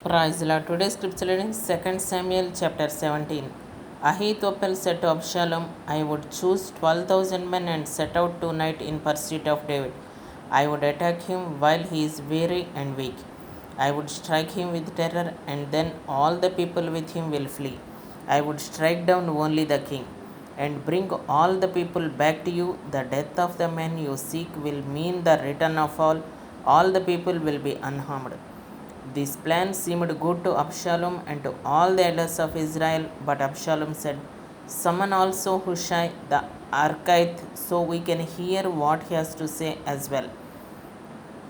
Praise the Lord. Today's scripture reading 2 Samuel chapter 17. Ahithophel said to Absalom, I would choose 12,000 men and set out tonight in pursuit of David. I would attack him while he is weary and weak. I would strike him with terror, and then all the people with him will flee. I would strike down only the king and bring all the people back to you. The death of the men you seek will mean the return of all. All the people will be unharmed. This plan seemed good to Absalom and to all the elders of Israel, but Absalom said, summon also Hushai the Archite, so we can hear what he has to say as well.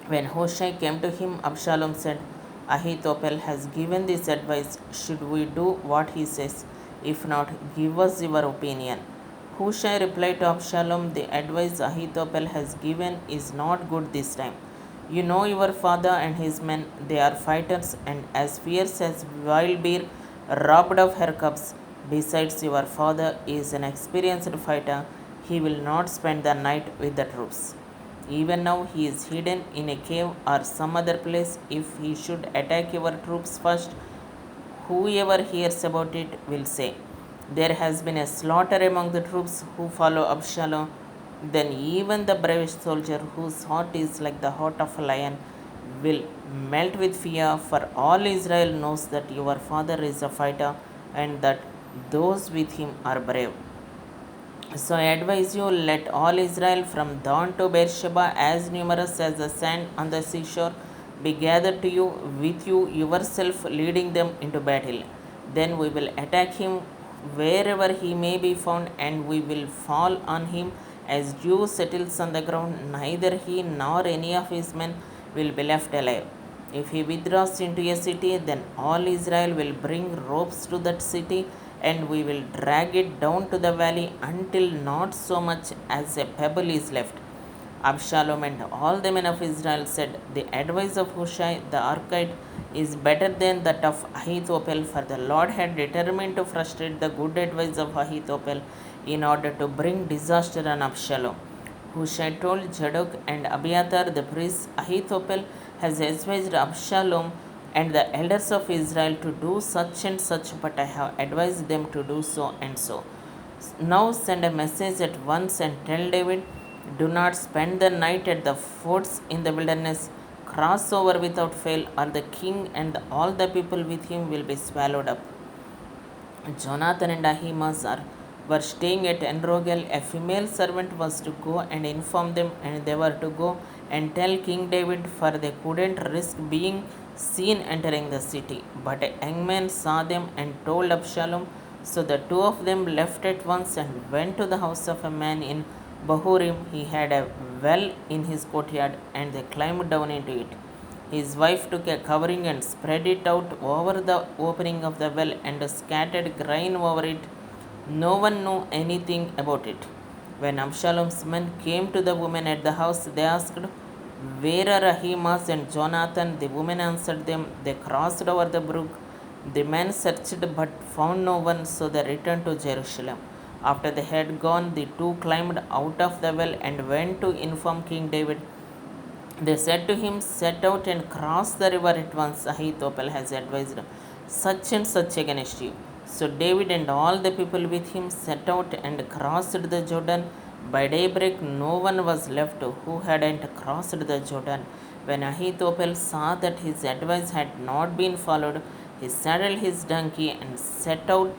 When Hushai came to him, Absalom said, Ahithophel has given this advice. Should we do what he says? If not, give us your opinion. Hushai replied to Absalom, the advice Ahithophel has given is not good this time. You know your father and his men, they are fighters and as fierce as wild bear robbed of her cubs. Besides, your father is an experienced fighter. He will not spend the night with the troops. Even now he is hidden in a cave or some other place. If he should attack your troops first, whoever hears about it will say, there has been a slaughter among the troops who follow Absalom. Then even the bravest soldier, whose heart is like the heart of a lion, will melt with fear, for all Israel knows that your father is a fighter and that those with him are brave. So I advise you, let all Israel from Dan to Beersheba, as numerous as the sand on the seashore, be gathered to you, with you yourself leading them into battle. Then we will attack him wherever he may be found, and we will fall on him as dew settles on the ground. Neither he nor any of his men will be left alive. If he withdraws into a city, then all Israel will bring ropes to that city, and we will drag it down to the valley until not so much as a pebble is left. Absalom and all the men of Israel said, the advice of Hushai the Archite is better than that of Ahithophel, for the Lord had determined to frustrate the good advice of Ahithophel in order to bring disaster on Absalom. Hushai told Zadok and Abiathar the priests, Ahithophel has advised Absalom and the elders of Israel to do such and such, but I have advised them to do so and so. Now send a message at once and tell David, do not spend the night at the forts in the wilderness. Cross over without fail, or the king and all the people with him will be swallowed up. Jonathan and Ahimaaz were staying at Enrogel. A female servant was to go and inform them, and they were to go and tell King David, for they couldn't risk being seen entering the city. But a young man saw them and told Absalom. So the two of them left at once and went to the house of a man in Bahurim. He had a well in his courtyard, and they climbed down into it. His wife took a covering and spread it out over the opening of the well and scattered grain over it. No one knew anything about it. When Absalom's men came to the woman at the house, they asked, where are Ahimaaz and Jonathan? The woman answered them, they crossed over the brook. The men searched but found no one, so they returned to Jerusalem. After they had gone, the two climbed out of the well and went to inform King David. They said to him, set out and cross the river at once. Ahithophel has advised such and such against you. So David and all the people with him set out and crossed the Jordan. By daybreak, no one was left who hadn't crossed the Jordan. When Ahithophel saw that his advice had not been followed, he saddled his donkey and set out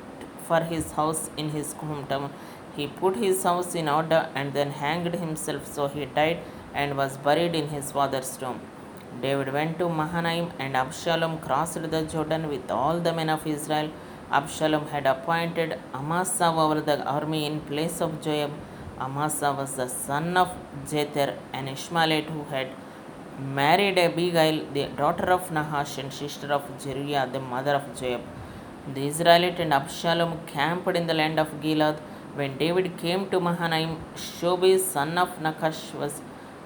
for his house in his hometown. He put his house in order and then hanged himself, so he died and was buried in his father's tomb. David went to Mahanaim, and Absalom crossed the Jordan with all the men of Israel. Absalom had appointed Amasa over the army in place of Joab. Amasa was the son of Jether, an Ishmaelite who had married Abigail, the daughter of Nahash and sister of Zeruiah, the mother of Joab. The Israelite and Absalom camped in the land of Gilead. When David came to Mahanaim, Shobi, son of Nakash, was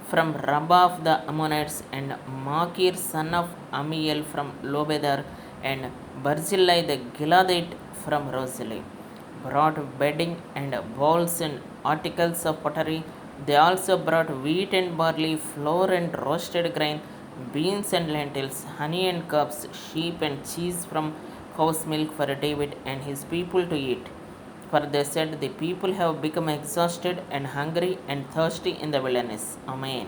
from Rabbah of the Ammonites, and Machir, son of Amiel, from Lobedar, and Barzillai the Gileadite from Rosalie, brought bedding and bowls and articles of pottery. They also brought wheat and barley, flour and roasted grain, beans and lentils, honey and cups, sheep and cheese from cow's milk for David and his people to eat. For they said, the people have become exhausted and hungry and thirsty in the wilderness. Amen.